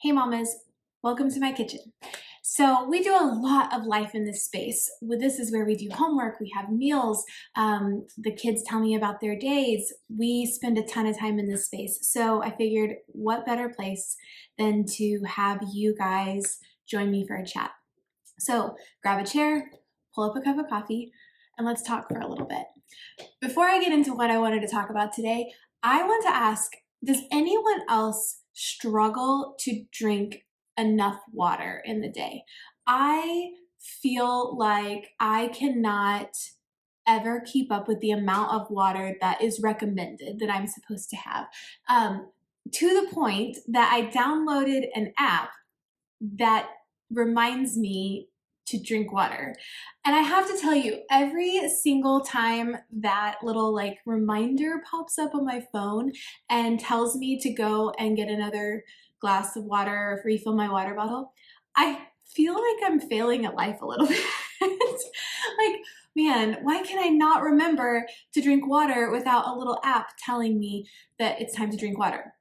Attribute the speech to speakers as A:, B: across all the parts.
A: Hey mamas, welcome to my kitchen. So we do a lot of life in this space. This is where we do homework, we have meals, the kids tell me about their days. We spend a ton of time in this space. So I figured what better place than to have you guys join me for a chat. So grab a chair, pull up a cup of coffee, and let's talk for a little bit. Before I get into what I wanted to talk about today, I want to ask, does anyone else struggle to drink enough water in the day? I feel like I cannot ever keep up with the amount of water that is recommended that I'm supposed to have, to the point that I downloaded an app that reminds me to drink water. And I have to tell you, every single time that little reminder pops up on my phone and tells me to go and get another glass of water or refill my water bottle, I feel like I'm failing at life a little bit. Like, man, why can I not remember to drink water without a little app telling me that it's time to drink water?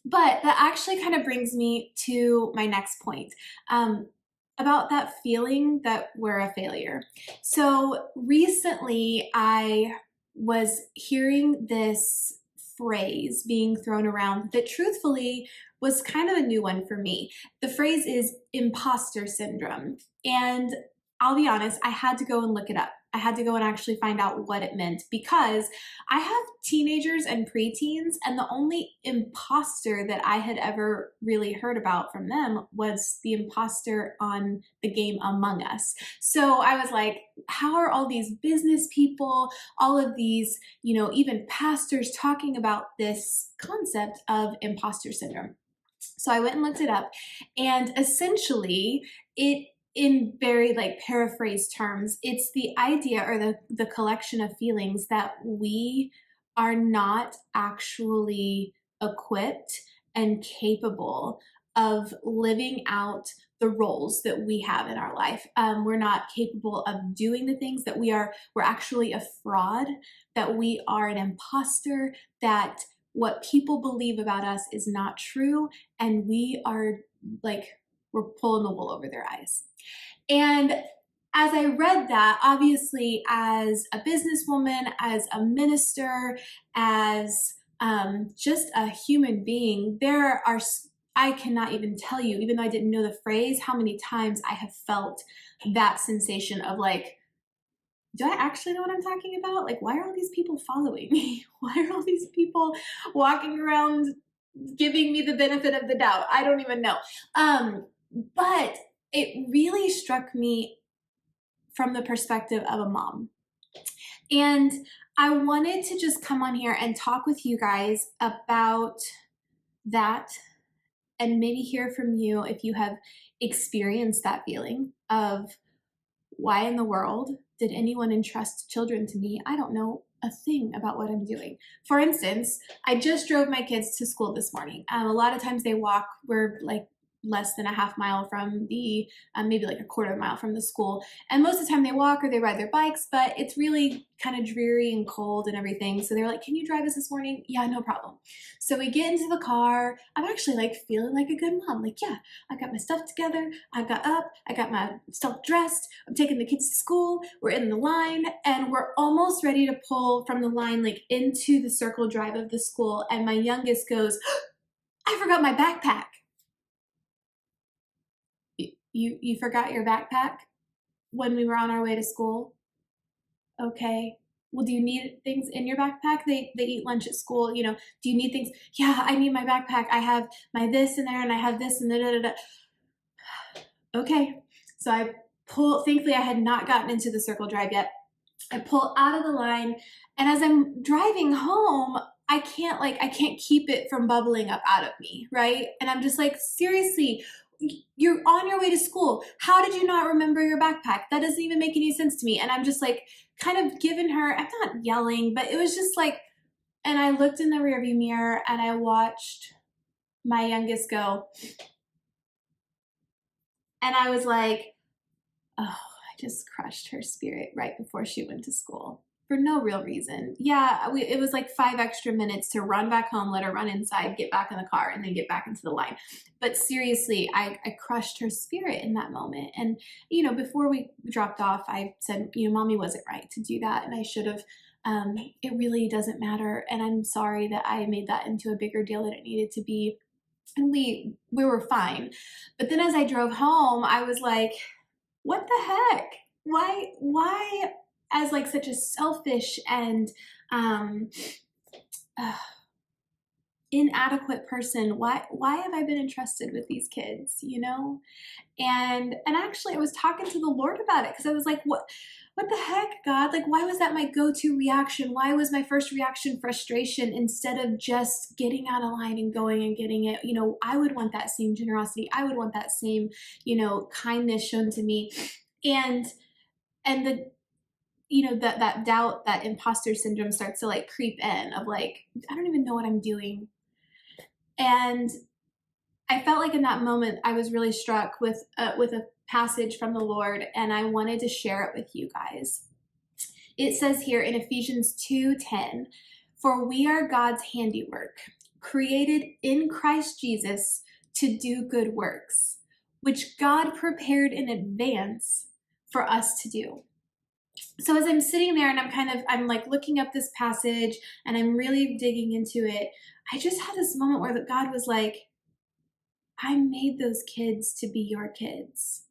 A: But that actually kind of brings me to my next point, about that feeling that we're a failure. So recently I was hearing this phrase being thrown around that truthfully was kind of a new one for me. The phrase is imposter syndrome. And I'll be honest, I had to go and look it up. I had to go and actually find out what it meant because I have teenagers and preteens, and the only imposter that I had ever really heard about from them was the imposter on the game Among Us. So I was like, how are all these business people, all of these, even pastors talking about this concept of imposter syndrome? So I went and looked it up, and essentially it, in very paraphrased terms, it's the idea or the collection of feelings that we are not actually equipped and capable of living out the roles that we have in our life. We're not capable of doing the things that we're actually a fraud, that we are an imposter, that what people believe about us is not true, and we are we're pulling the wool over their eyes. And as I read that, obviously as a businesswoman, as a minister, as just a human being, I cannot even tell you, even though I didn't know the phrase, how many times I have felt that sensation of do I actually know what I'm talking about? Why are all these people following me? Why are all these people walking around giving me the benefit of the doubt? I don't even know. But it really struck me from the perspective of a mom. And I wanted to just come on here and talk with you guys about that and maybe hear from you if you have experienced that feeling of, why in the world did anyone entrust children to me? I don't know a thing about what I'm doing. For instance, I just drove my kids to school this morning. A lot of times they walk. We're less than a half mile from the, maybe a quarter mile from the school. And most of the time they walk or they ride their bikes, but it's really kind of dreary and cold and everything. So they're like, can you drive us this morning? Yeah, no problem. So we get into the car. I'm actually feeling like a good mom. Yeah, I got my stuff together. I got up, I got my stuff dressed. I'm taking the kids to school. We're in the line and we're almost ready to pull from the line, into the circle drive of the school. And my youngest goes, I forgot my backpack. You forgot your backpack when we were on our way to school? Okay. Well, do you need things in your backpack? They eat lunch at school, do you need things? Yeah, I need my backpack. I have my this in there and I have this and da da da. Okay. So I thankfully I had not gotten into the circle drive yet. I pull out of the line, and as I'm driving home, I can't keep it from bubbling up out of me, right? And I'm just seriously, you're on your way to school. How did you not remember your backpack? That doesn't even make any sense to me. And I'm just kind of giving her, I'm not yelling, but it was just and I looked in the rearview mirror and I watched my youngest go. And I was like, oh, I just crushed her spirit right before she went to school. for no real reason. Yeah, it was like 5 extra minutes to run back home, let her run inside, get back in the car, and then get back into the line. But seriously, I crushed her spirit in that moment. And, before we dropped off, I said, Mommy wasn't right to do that, and I should have. It really doesn't matter, and I'm sorry that I made that into a bigger deal than it needed to be. And we were fine. But then as I drove home, I was like, what the heck? Why as like such a selfish and um, uh, inadequate person, why have I been entrusted with these kids, And actually I was talking to the Lord about it, because I was like, what the heck, God? Like, why was that my go-to reaction? Why was my first reaction frustration instead of just getting out of line and going and getting it? I would want that same generosity. I would want that same, kindness shown to me. And the that doubt, that imposter syndrome starts to like creep in of like, I don't even know what I'm doing. And I felt like in that moment, I was really struck with a passage from the Lord, and I wanted to share it with you guys. It says here in Ephesians 2:10, "For we are God's handiwork, created in Christ Jesus to do good works, which God prepared in advance for us to do." So as I'm sitting there and I'm like looking up this passage and I'm really digging into it, I just had this moment where God was like, I made those kids to be your kids.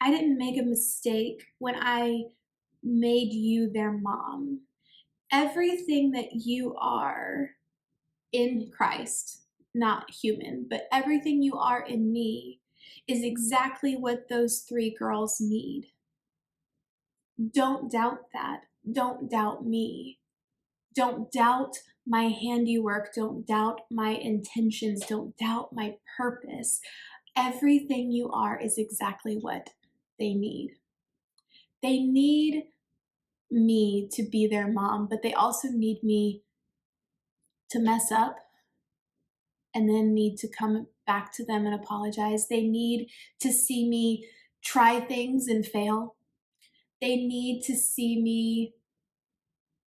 A: I didn't make a mistake when I made you their mom. Everything that you are in Christ, not human, but everything you are in me is exactly what those 3 girls need. Don't doubt that. Don't doubt me. Don't doubt my handiwork. Don't doubt my intentions. Don't doubt my purpose. Everything you are is exactly what they need. They need me to be their mom, but they also need me to mess up and then need to come back to them and apologize. They need to see me try things and fail. They need to see me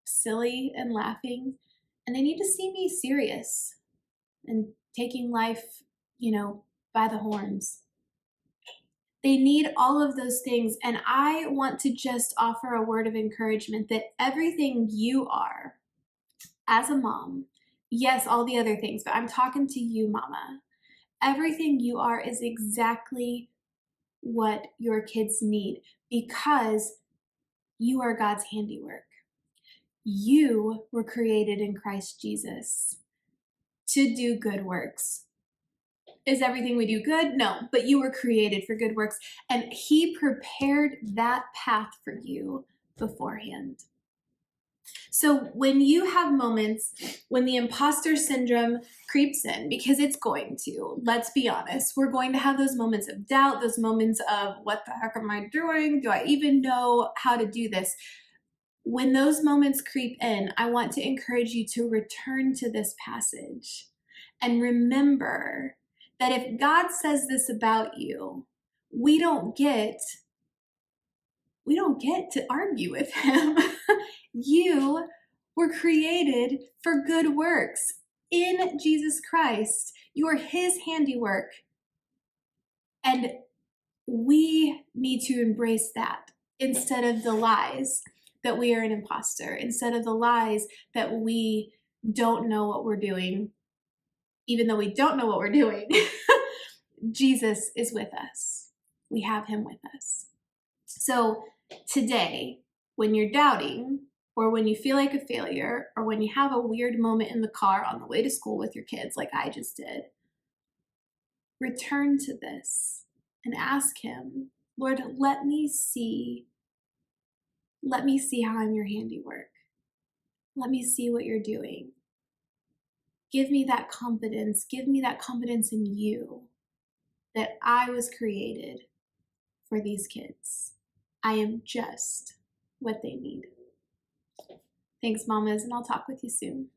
A: silly and laughing, and they need to see me serious and taking life, by the horns. They need all of those things, and I want to just offer a word of encouragement that everything you are as a mom, yes, all the other things, but I'm talking to you, mama. Everything you are is exactly what your kids need, because you are God's handiwork. You were created in Christ Jesus to do good works. Is everything we do good? No, but you were created for good works, and He prepared that path for you beforehand. So when you have moments when the imposter syndrome creeps in, because it's going to, let's be honest, we're going to have those moments of doubt, those moments of what the heck am I doing? Do I even know how to do this? When those moments creep in, I want to encourage you to return to this passage and remember that if God says this about you, we don't get to argue with Him. You were created for good works in Jesus Christ. You are His handiwork. And we need to embrace that instead of the lies that we are an imposter, instead of the lies that we don't know what we're doing, even though we don't know what we're doing. Jesus is with us. We have Him with us. So today, when you're doubting, or when you feel like a failure, or when you have a weird moment in the car on the way to school with your kids, like I just did, return to this and ask Him, Lord, let me see how I'm your handiwork. Let me see what you're doing. Give me that confidence. Give me that confidence in you that I was created for these kids. I am just what they need. Thanks, mamas, and I'll talk with you soon.